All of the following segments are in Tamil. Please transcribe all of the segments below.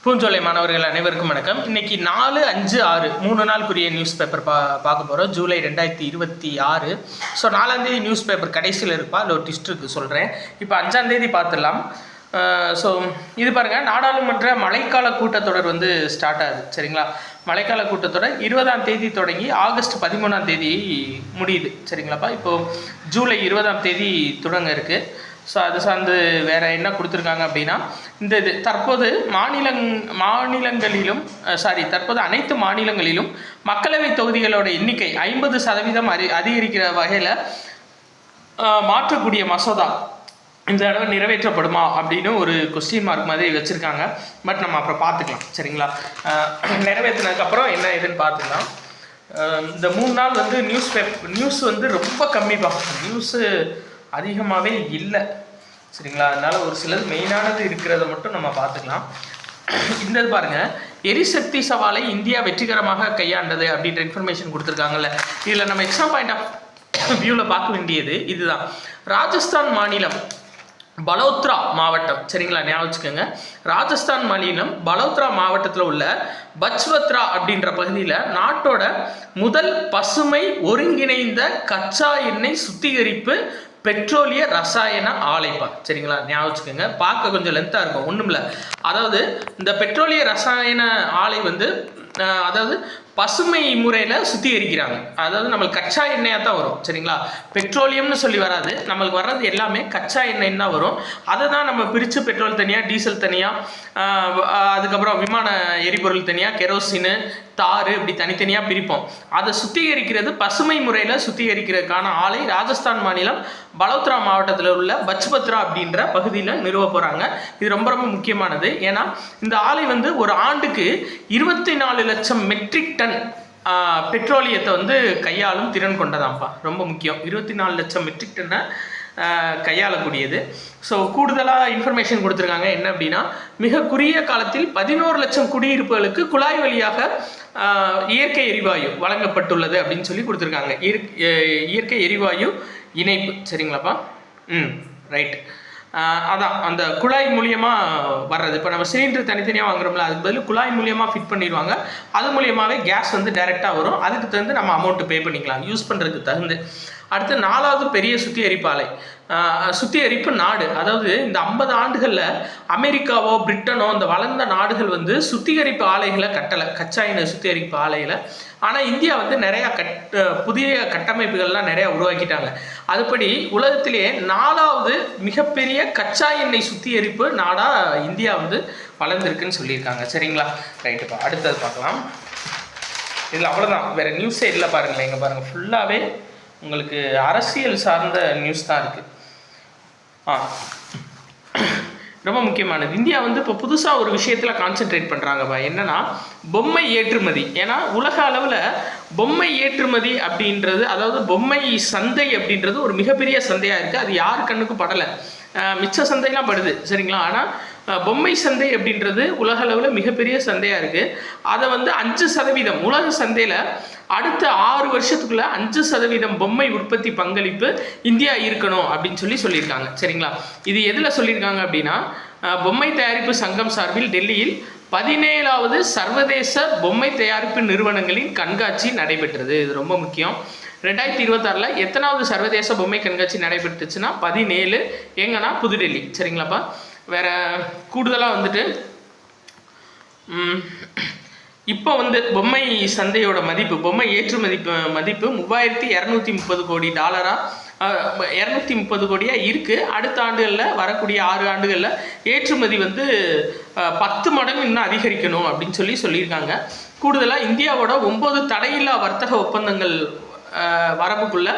பூஞ்சோலை மாணவர்கள் அனைவருக்கும் வணக்கம். இன்னைக்கு 4, 5, 6 3 நாளுக்குரிய நியூஸ் பேப்பர் பார்க்க போகிறோம். ஜூலை 2026. ஸோ 4ஆம் தேதி நியூஸ் பேப்பர் கடைசியில் இருப்பா, அதில் ஒரு ட்விஸ்ட் இருக்குது சொல்கிறேன். இப்போ 5ஆம் தேதி பார்த்துடலாம். ஸோ இது பாருங்கள், நாடாளுமன்ற மழைக்கால கூட்டத்தொடர் வந்து ஸ்டார்ட் ஆகுது. சரிங்களா? மழைக்கால கூட்டத்தொடர் 20ஆம் தேதி தொடங்கி ஆகஸ்ட் 13ஆம் தேதி முடியுது. சரிங்களாப்பா? இப்போது ஜூலை 20ஆம் தேதி தொடங்க இருக்குது. ஸோ அது சார்ந்து வேறு என்ன கொடுத்துருக்காங்க அப்படின்னா, இது தற்போது தற்போது அனைத்து மாநிலங்களிலும் மக்களவை தொகுதிகளோட எண்ணிக்கை 50% அதிகரிக்கிற வகையில் மாற்றக்கூடிய மசோதா இந்த தடவை நிறைவேற்றப்படுமா அப்படின்னு ஒரு கொஸ்டின் மார்க் மாதிரி வச்சுருக்காங்க. பட் நம்ம அப்புறம் பார்த்துக்கலாம். சரிங்களா? நிறைவேற்றினதுக்கப்புறம் என்ன ஏதுன்னு பார்த்துக்கலாம். இந்த 3 நாள் வந்து நியூஸ் வந்து ரொம்ப கம்மிப்பா. நியூஸு அதிகமாகவே இல்லை. சரிங்களா? அதனால் ஒரு சிலது மெயினானது இருக்கிறத மட்டும் நம்ம பார்த்துக்கலாம். இந்த பாருங்கள், எரிசக்தி சவாலை இந்தியா வெற்றிகரமாக கையாண்டது அப்படின்ற இன்ஃபர்மேஷன் கொடுத்துருக்காங்கல்ல. இதில் நம்ம எக்ஸாம் பாயிண்ட் ஆஃப் வியூவில் பார்க்க வேண்டியது இதுதான். ராஜஸ்தான் மாநிலம் பலோத்ரா மாவட்டம், சரிங்களா? ஞாபகம் வச்சுக்கோங்க. ராஜஸ்தான் மாநிலம் பலோத்ரா மாவட்டத்தில் உள்ள பச்வத்ரா அப்படின்ற பகுதியில் நாட்டோட முதல் பசுமை ஒருங்கிணைந்த கச்சா எண்ணெய் சுத்திகரிப்பு பெட்ரோலிய ரசாயன ஆலைப்பா. சரிங்களா? ஞாபகம் வச்சுக்கோங்க. பார்க்க கொஞ்சம் லென்த்தாக இருக்கும், ஒன்றும் இல்லை. அதாவது இந்த பெட்ரோலிய ரசாயன ஆலை வந்து அதாவது பசுமை முறையில் சுத்திகரிக்கிறாங்க. அதாவது நம்மளுக்கு கச்சா எண்ணெயாக தான் வரும். சரிங்களா? பெட்ரோலியம்னு சொல்லி வராது, நம்மளுக்கு வர்றது எல்லாமே கச்சா எண்ணெய்ன்னு தான் வரும். அதை தான் நம்ம பிரித்து பெட்ரோல் தனியாக, டீசல் தனியாக, அதுக்கப்புறம் விமான எரிபொருள் தனியாக, கெரோசின், தார், இப்படி தனித்தனியாக பிரிப்போம். அதை சுத்திகரிக்கிறது பசுமை முறையில் சுத்திகரிக்கிறதுக்கான ஆலை ராஜஸ்தான் மாநிலம் பலோத்ரா மாவட்டத்தில் உள்ள பச்பத்ரா அப்படின்ற பகுதியில் நிறுவ போகிறாங்க. இது ரொம்ப ரொம்ப முக்கியமானது. ஏன்னா இந்த ஆலை வந்து ஒரு ஆண்டுக்கு 24 லட்சம் மெட்ரிக் டன் பெட்ரோலியத்தை வந்து கையாளும் திறன் கொண்டதாம்ப்பா. ரொம்ப முக்கியம். 24 லட்சம் மெட்ரிக் டன்னை கையாளக்கூடியது. ஸோ கூடுதலாக இன்ஃபர்மேஷன் கொடுத்துருக்காங்க. என்ன அப்படின்னா, மிக குறுகிய காலத்தில் 11 லட்சம் குடியிருப்புகளுக்கு குழாய் வழியாக இயற்கை எரிவாயு வழங்கப்பட்டுள்ளது அப்படின்னு சொல்லி கொடுத்துருக்காங்க. இயற்கை எரிவாயு இணைப்பு. சரிங்களாப்பா? ரைட். அதான் அந்த குழாய் மூலியமாக வர்றது. இப்போ நம்ம சிலிண்டர் தனித்தனியாக வாங்குறோம்ல, அதுக்கு பதில் குழாய் மூலியமாக ஃபிட் பண்ணிடுவாங்க. அது மூலியமாகவே கேஸ் வந்து டைரெக்டாக வரும். அதுக்கு தகுந்து நம்ம அமௌண்ட்டு பே பண்ணிக்கலாம், யூஸ் பண்ணுறதுக்கு தகுந்து. அடுத்து 4வது பெரிய சுத்திகரிப்பு ஆலை, சுத்திகரிப்பு நாடு. அதாவது இந்த 50 ஆண்டுகளில் அமெரிக்காவோ பிரிட்டனோ இந்த வளர்ந்த நாடுகள் வந்து சுத்திகரிப்பு ஆலைகளை கட்டலை, கச்சா எண்ணெய் சுத்திகரிப்பு ஆலைகளை. ஆனால் இந்தியா வந்து நிறையா புதிய கட்டமைப்புகள்லாம் நிறையா உருவாக்கிட்டாங்க. அதுபடி உலகத்திலேயே 4வது மிகப்பெரிய கச்சா எண்ணெய் சுத்திகரிப்பு நாடாக இந்தியா வந்து வளர்ந்துருக்குன்னு சொல்லியிருக்காங்க. சரிங்களா? ரைட்டுப்பா. அடுத்தது பார்க்கலாம். இதில் அவ்வளோதான், வேறு நியூஸே இல்லை. பாருங்களேன், இங்கே பாருங்கள், ஃபுல்லாகவே உங்களுக்கு அரசியல் சார்ந்த நியூஸ் தான் இருக்குது. ரொம்ப முக்கியமானது. இந்தியா வந்து இப்போ புதுசாக ஒரு விஷயத்தில் கான்சென்ட்ரேட் பண்ணுறாங்கப்பா. என்னன்னா, பொம்மை ஏற்றுமதி. ஏன்னா உலக அளவில் பொம்மை ஏற்றுமதி அப்படின்றது, அதாவது பொம்மை சந்தை அப்படின்றது ஒரு மிகப்பெரிய சந்தையாக இருக்குது. அது யார் கண்ணுக்கும் படலை, மிச்ச சந்தைலாம் படுது. சரிங்களா? ஆனால் பொம்மை சந்தை அப்படின்றது உலக அளவில் மிகப்பெரிய சந்தையாக இருக்குது. அதை வந்து 5% உலக சந்தையில் அடுத்த 6 வருஷத்துக்குள்ள 5% பொம்மை உற்பத்தி பங்களிப்பு இந்தியா இருக்கணும் அப்படின்னு சொல்லியிருக்காங்க. சரிங்களா? இது எதில் சொல்லியிருக்காங்க அப்படின்னா, பொம்மை தயாரிப்பு சங்கம் சார்பில் டெல்லியில் 17வது சர்வதேச பொம்மை தயாரிப்பு நிறுவனங்களின் கண்காட்சி நடைபெற்றது. இது ரொம்ப முக்கியம். 2026 எத்தனாவது சர்வதேச பொம்மை கண்காட்சி நடைபெற்றுச்சுன்னா 17. எங்கன்னா புதுடெல்லி. சரிங்களாப்பா? வேற கூடுதலாக வந்துட்டு இப்போ வந்து பொம்மை சந்தையோட மதிப்பு, பொம்மை ஏற்றுமதி மதிப்பு $3230 கோடி, 230 கோடியாக இருக்குது. அடுத்த ஆண்டுகளில், வரக்கூடிய 6 ஆண்டுகளில் ஏற்றுமதி வந்து 10 மடங்கு இன்னும் அதிகரிக்கணும் அப்படின்னு சொல்லியிருக்காங்க. கூடுதலாக இந்தியாவோட 9 தடையில்லா வர்த்தக ஒப்பந்தங்கள் வரம்புக்குள்ளே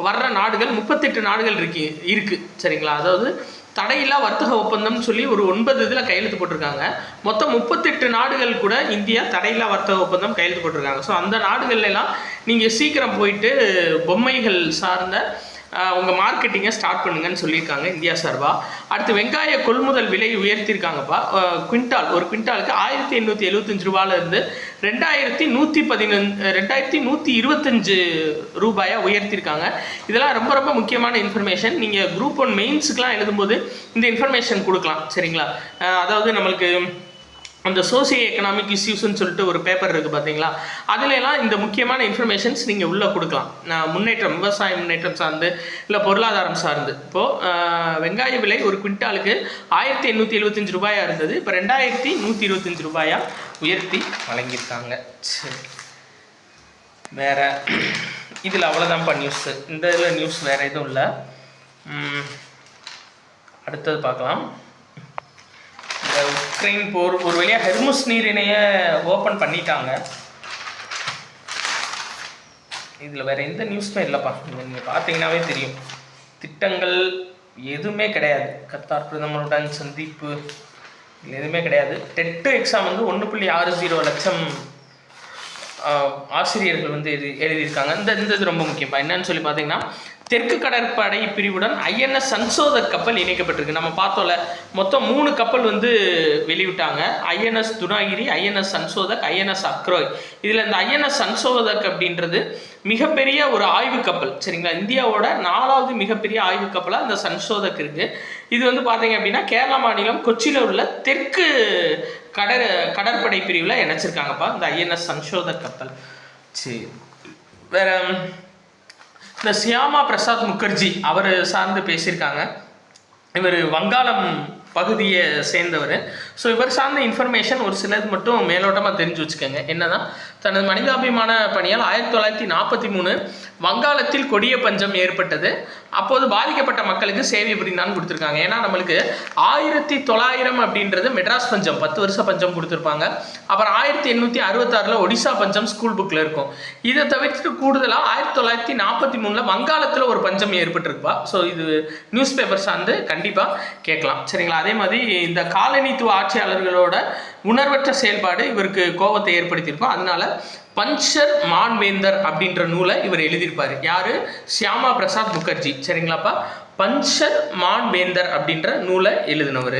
வர்ற நாடுகள் 38 நாடுகள் இருக்குது. சரிங்களா? அதாவது தடையில்லா வர்த்தக ஒப்பந்தம்னு சொல்லி ஒரு 9 இதில் கையெழுத்து போட்டிருக்காங்க. மொத்தம் 38 நாடுகள் கூட இந்தியா தடையில்லா வர்த்தக ஒப்பந்தம் கையெழுத்து போட்டிருக்காங்க. ஸோ அந்த நாடுகள்லாம் நீங்கள் சீக்கிரம் போயிட்டு பொம்மைகள் சார்ந்த உங்கள் மார்க்கெட்டிங்கை ஸ்டார்ட் பண்ணுங்கன்னு சொல்லியிருக்காங்க இந்தியா சார்பாக. அடுத்து வெங்காய கொள்முதல் விலை உயர்த்தியிருக்காங்கப்பா. ஒரு குவிண்டாலுக்கு 1875 ரூபாயிலிருந்து 2125 ரூபாயாக உயர்த்தியிருக்காங்க. இதெல்லாம் ரொம்ப ரொம்ப முக்கியமான இன்ஃபர்மேஷன். நீங்கள் குரூப் 1 மெயின்ஸுக்கெலாம் எழுதும்போது இந்த இன்ஃபர்மேஷன் கொடுக்கலாம். சரிங்களா? அதாவது நம்மளுக்கு அந்த சோசியோ எக்கனாமிக் இஷ்யூஸ்ன்னு சொல்லிட்டு ஒரு பேப்பர் இருக்குது பார்த்தீங்களா, அதுலலாம் இந்த முக்கியமான இன்ஃபர்மேஷன்ஸ் நீங்கள் உள்ளே கொடுக்கலாம். முன்னேற்றம், விவசாய முன்னேற்றம் சார்ந்து இல்லை பொருளாதாரம் சார்ந்து. இப்போது வெங்காய விலை ஒரு குவிண்டாலுக்கு 1875 ரூபாயாக இருந்தது, இப்போ 2125 ரூபாயாக உயர்த்தி வழங்கியிருக்காங்க. சரி, வேறு இதில் அவ்வளோதான்ப்பா நியூஸு. இந்த இதில் நியூஸ் வேறு எதுவும் இல்லை. அடுத்தது பார்க்கலாம். உக்ரைன் போர் ஒரு வழியாக ஹெர்முஸ் நீரிணையை ஓப்பன் பண்ணிட்டாங்க. இதில் வேறு எந்த நியூஸுமே இல்லைப்பா. நீங்கள் பார்த்தீங்கன்னாவே தெரியும், திட்டங்கள் எதுவுமே கிடையாது. கத்தார் பிரதமருடன் சந்திப்பு எதுவுமே கிடையாது. டெட்டு எக்ஸாம் வந்து 1.60 லட்சம் ஆசிரியர்கள் வந்து எழுதியிருக்காங்க. இந்த இது ரொம்ப முக்கியப்பா. என்னன்னு சொல்லி பார்த்தீங்கன்னா, தெற்கு கடற்படை பிரிவுடன் ஐஎன்எஸ் சன்சோதக் கப்பல் இணைக்கப்பட்டிருக்கு. நம்ம பார்த்தோம்ல, மொத்தம் 3 கப்பல் வந்து வெளிவிட்டாங்க. INS Dunagiri, INS Sanshodhak, INS அக்ரோய். இதில் இந்த ஐஎன்எஸ் சன்சோதக் அப்படின்றது மிகப்பெரிய ஒரு ஆய்வு கப்பல். சரிங்களா, இந்தியாவோட 4வது மிகப்பெரிய ஆய்வு கப்பலாக இந்த சன்சோதக் இருக்குது. இது வந்து பார்த்தீங்க அப்படின்னா கேரளா மாநிலம் கொச்சியில் உள்ள தெற்கு கடற்படை பிரிவில் இணைச்சிருக்காங்கப்பா இந்த ஐஎன்எஸ் சன்சோதக் கப்பல். சரி, வேற இந்த சியாமா பிரசாத் முகர்ஜி அவர் சார்ந்து பேசியிருக்காங்க. இவர் வங்காளம் பகுதியை சேர்ந்தவர். ஸோ இவர் சார்ந்த இன்ஃபர்மேஷன் ஒரு சிலது மட்டும் மேலோட்டமாக தெரிஞ்சு வச்சுக்கோங்க. என்னன்னா, தனது மனிதாபிமான பணியால் 1943 வங்காளத்தில் கொடிய பஞ்சம் ஏற்பட்டது. அப்போது பாதிக்கப்பட்ட மக்களுக்கு சேவை புரிந்தான்னு கொடுத்துருக்காங்க. ஏன்னா நம்மளுக்கு 1900 அப்படின்றது மெட்ராஸ் பஞ்சம், 10 வருஷ பஞ்சம் கொடுத்துருப்பாங்க. அப்புறம் 1866 ஒடிசா பஞ்சம் ஸ்கூல் புக்கில் இருக்கும். இதை தவிர்த்துட்டு கூடுதலாக 1943 வங்காளத்தில் ஒரு பஞ்சம் ஏற்பட்டிருப்பா. ஸோ இது நியூஸ் பேப்பர் சார்ந்து கண்டிப்பாக கேட்கலாம். சரிங்களா, அதே மாதிரி இந்த காலனித்துவ ஆட்சியாளர்களோட உணர்வற்ற செயல்பாடு இவருக்கு கோபத்தை ஏற்படுத்தியிருக்கும். அதனால பஞ்சர் மான்வேந்தர் அப்படின்ற நூலை இவர் எழுதியிருப்பார். யாரு? சியாமா பிரசாத் முகர்ஜி. சரிங்களாப்பா, பஞ்சர் மான்வேந்தர் அப்படின்ற நூலை எழுதினவர்.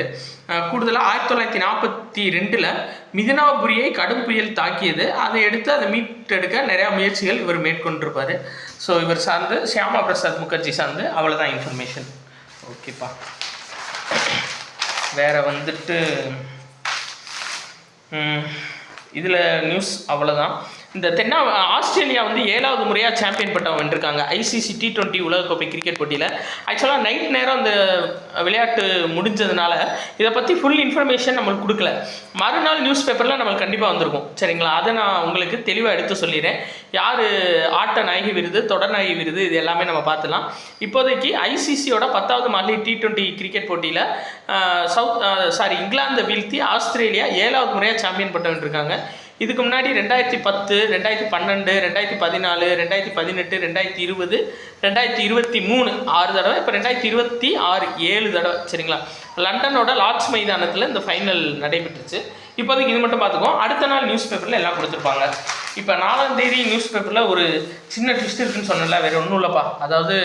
கூடுதலாக 1942 மிதினாபுரியை கடும் புயல் தாக்கியது. அதை எடுத்து அதை மீட்டெடுக்க நிறையா முயற்சிகள் இவர் மேற்கொண்டிருப்பார். ஸோ இவர் சார்ந்து சியாமா பிரசாத் முகர்ஜி சார்ந்து அவ்வளோதான் இன்ஃபர்மேஷன். ஓகேப்பா, வேறு வந்துட்டு இதில் நியூஸ் அவ்வளோதான். இந்த ஆஸ்திரேலியா வந்து 7வது முறையாக சாம்பியன் பட்டம் வென்றிருக்காங்க ஐசிசி T20 உலகக்கோப்பை கிரிக்கெட் போட்டியில். ஆக்சுவலாக நைட் நேரம் அந்த விளையாட்டு முடிஞ்சதுனால இதை பற்றி ஃபுல் இன்ஃபர்மேஷன் நம்மளுக்கு கொடுக்கல. மறுநாள் நியூஸ் பேப்பரில் நம்மளுக்கு கண்டிப்பாக வந்திருக்கும். சரிங்களா, அதை நான் உங்களுக்கு தெளிவாக எடுத்து சொல்லிடுறேன். யார் ஆட்ட நாயகி விருது, தொடர் நாயகி விருது, இது எல்லாமே நம்ம பார்த்துலாம். இப்போதைக்கு ஐசிசியோட 10வது மகளிர் T20 கிரிக்கெட் போட்டியில் இங்கிலாந்தை வீழ்த்தி ஆஸ்திரேலியா 7வது முறையாக சாம்பியன் பட்டம் வென்றிருக்காங்க. இதுக்கு முன்னாடி 2010, 2012, 2014, 2018, 2020, 2023 6 தடவை, இப்போ 2026 7 தடவை. சரிங்களா, லண்டனோட லார்ட்ஸ் மைதானத்தில் இந்த ஃபைனல் நடைபெற்றுச்சு. இப்போதைக்கு இது மட்டும் பார்த்துக்கோம். அடுத்த நாள் நியூஸ் பேப்பரில் எல்லாம் கொடுத்துருப்பாங்க. இப்போ 4ஆம் தேதி நியூஸ் பேப்பரில் ஒரு சின்ன ட்விஸ்ட் இருக்குன்னு சொன்னல, வேறு ஒன்றும் இல்லைப்பா. அதாவது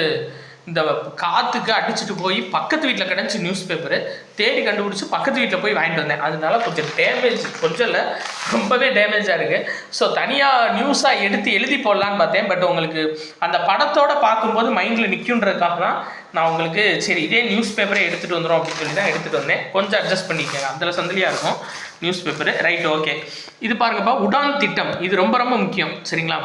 இந்த காற்றுக்கு அடிச்சுட்டு போய் பக்கத்து வீட்டில் கிடச்சி நியூஸ் பேப்பரு தேடி கண்டுபிடிச்சி பக்கத்து வீட்டில் போய் வாங்கிட்டு வந்தேன். அதனால கொஞ்சம் டேமேஜ், கொஞ்சம் இல்லை ரொம்பவே டேமேஜாக இருக்குது. ஸோ தனியாக நியூஸாக எடுத்து எழுதி போடலான்னு பார்த்தேன். பட் உங்களுக்கு அந்த படத்தோடு பார்க்கும்போது மைண்டில் நிற்குன்றதுக்காக தான் நான் உங்களுக்கு சரி இதே நியூஸ் பேப்பரை எடுத்துகிட்டு வந்துடும் அப்படின்னு சொல்லி தான் எடுத்துகிட்டு வந்தேன். கொஞ்சம் அட்ஜஸ்ட் பண்ணிக்கேங்க, அதில் சந்திலியாக இருக்கும் நியூஸ் பேப்பரு. Right, okay. இது பாருங்கப்பா, உடான் திட்டம். இது ரொம்ப ரொம்ப முக்கியம். சரிங்களா,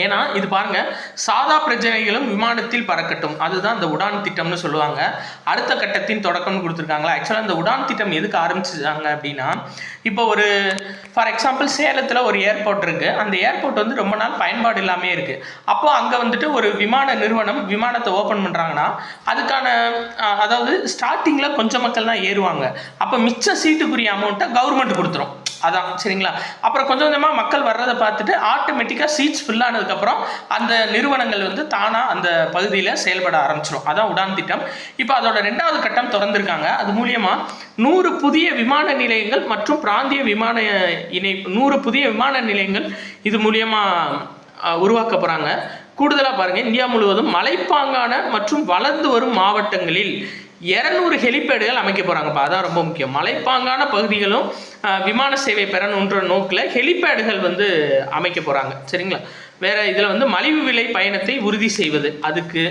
ஏன்னா இது பாருங்க, சாதா பிரஜைகளும் விமானத்தில் பறக்கட்டும், அதுதான் இந்த உடான் திட்டம்னு சொல்லுவாங்க. அடுத்த கட்டத்தின் தொடக்கம்னு கொடுத்துருக்காங்களா. ஆக்சுவலாக இந்த உடான் திட்டம் எதுக்கு ஆரம்பிச்சிருக்காங்க அப்படின்னா, இப்போ ஒரு ஃபார் எக்ஸாம்பிள் சேலத்தில் ஒரு ஏர்போர்ட் இருக்குது. அந்த ஏர்போர்ட் வந்து ரொம்ப நாள் பயன்பாடு இல்லாமே இருக்குது. அப்போ அங்கே வந்துட்டு ஒரு விமான நிறுவனம் விமானத்தை ஓப்பன் பண்ணுறாங்கன்னா அதுக்கான அதாவது ஸ்டார்டிங்கில் கொஞ்சம் மக்கள் தான் ஏறுவாங்க. அப்போ மிச்ச சீட்டுக்குரிய அமௌண்ட்டை கவர்மெண்ட் கொடுத்துரும். அதான் சரிங்களா. அப்புறம் கொஞ்சம் கொஞ்சமாக மக்கள் வர்றதை பார்த்துட்டு ஆட்டோமேட்டிக்காக சீட்ஸ் ஃபில் ஆனதுக்கப்புறம் அந்த நிறுவனங்கள் வந்து தானாக அந்த பகுதியில் செயல்பட ஆரம்பிச்சிடும். அதான் உடான் திட்டம். இப்போ அதோட 2வது கட்டம் திறந்திருக்காங்க. அது மூலியமாக 100 புதிய விமான நிலையங்கள் மற்றும் பிராந்திய விமான 100 புதிய விமான நிலையங்கள் இது மூலியமாக உருவாக்க போகிறாங்க. கூடுதலாக பாருங்கள், இந்தியா முழுவதும் மலைப்பாங்கான மற்றும் வளர்ந்து வரும் மாவட்டங்களில் 200 ஹெலிபேடுகள் அமைக்க போகிறாங்கப்பா. அதான் ரொம்ப முக்கியம். மலைப்பாங்கான பகுதிகளும் விமான சேவை பெறணுன்ற நோக்கில் ஹெலிபேடுகள் வந்து அமைக்க போகிறாங்க. சரிங்களா, வேறு இதில் வந்து மலிவு விலை பயணத்தை உறுதி செய்வது, அதுக்கு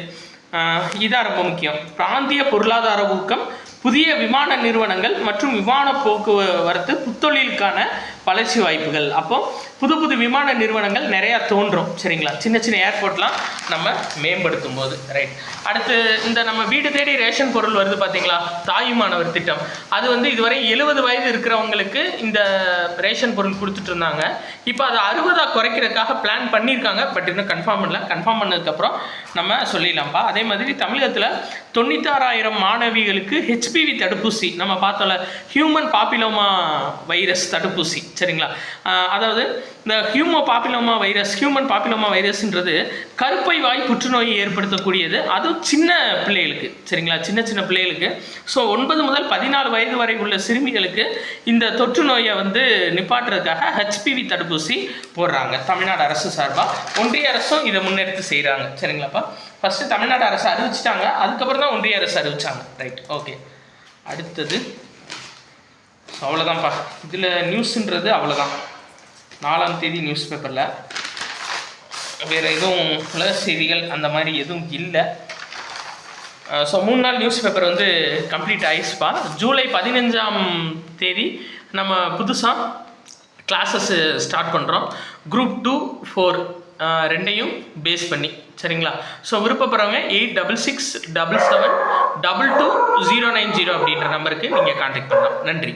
இதான் ரொம்ப முக்கியம். பிராந்திய பொருளாதார ஊக்கம், புதிய விமான நிறுவனங்கள் மற்றும் விமான போக்குவரத்து புத்தொழிலுக்கான வளர்ச்சி வாய்ப்புகள். அப்போ புது புது விமான நிறுவனங்கள் நிறையா தோன்றும். சரிங்களா, சின்ன சின்ன ஏர்போர்ட்லாம் நம்ம மேம்படுத்தும் போது. ரைட். அடுத்து இந்த நம்ம வீடு தேடி ரேஷன் பொருள் வருது பார்த்தீங்களா, தாயுமானவர் திட்டம். அது வந்து இதுவரை 70 வயது இருக்கிறவங்களுக்கு இந்த ரேஷன் பொருள் கொடுத்துட்டு இருந்தாங்க. இப்போ அதை 60 குறைக்கிறதுக்காக பிளான் பண்ணியிருக்காங்க. பட் இன்னும் கன்ஃபார்ம் இல்லை. கன்ஃபார்ம் பண்ணதுக்கப்புறம் நம்ம சொல்லிடலாம்ப்பா. அதே மாதிரி தமிழகத்தில் 96,000 மாணவிகளுக்கு ஹெச்பிவி தடுப்பூசி, நம்ம பார்த்தோம்ல ஹியூமன் பாப்பிலோமா வைரஸ் தடுப்பூசி. சரிங்களா, அதாவது இந்த ஹியூமன் பாப்பிலோமா வைரஸ்ன்றது கருப்பை வாய் புற்றுநோயை ஏற்படுத்தக்கூடியது. அதுவும் சின்ன பிள்ளைகளுக்கு. சரிங்களா, சின்ன சின்ன பிள்ளைகளுக்கு. ஸோ 9 முதல் 14 வயது வரை உள்ள சிறுமிகளுக்கு இந்த தொற்று நோயை வந்து நிப்பாட்டுறதுக்காக ஹெச்பிவி தடுப்பூசி போடுறாங்க தமிழ்நாடு அரசு சார்பாக. ஒன்றிய அரசும் இதை முன்னெடுத்து செய்கிறாங்க. சரிங்களாப்பா, ஃபஸ்ட்டு தமிழ்நாடு அரசு அறிவிச்சிட்டாங்க, அதுக்கப்புறம் தான் ஒன்றிய அரசு அறிவிச்சாங்க. Right, okay. அடுத்தது அவ்வளோதான்ப்பா. இதில் நியூஸுன்றது அவ்வளோதான். 4ஆம் தேதி நியூஸ் பேப்பரில் வேறு எதுவும் உலக செய்திகள் அந்த மாதிரி எதுவும் இல்லை. ஸோ 3 நாள் நியூஸ் பேப்பர் வந்து கம்ப்ளீட் ஆயிடுச்சுப்பா. ஜூலை 15ஆம் தேதி நம்ம புதுசாக கிளாஸஸ் ஸ்டார்ட் பண்ணுறோம். குரூப் 2, 4 ரெண்டையும் பேஸ் பண்ணி. சரிங்களா, ஸோ விருப்பப்படுறவங்க 8667772290 அப்படின்ற நம்பருக்கு நீங்கள் கான்டாக்ட் பண்ணலாம். நன்றி.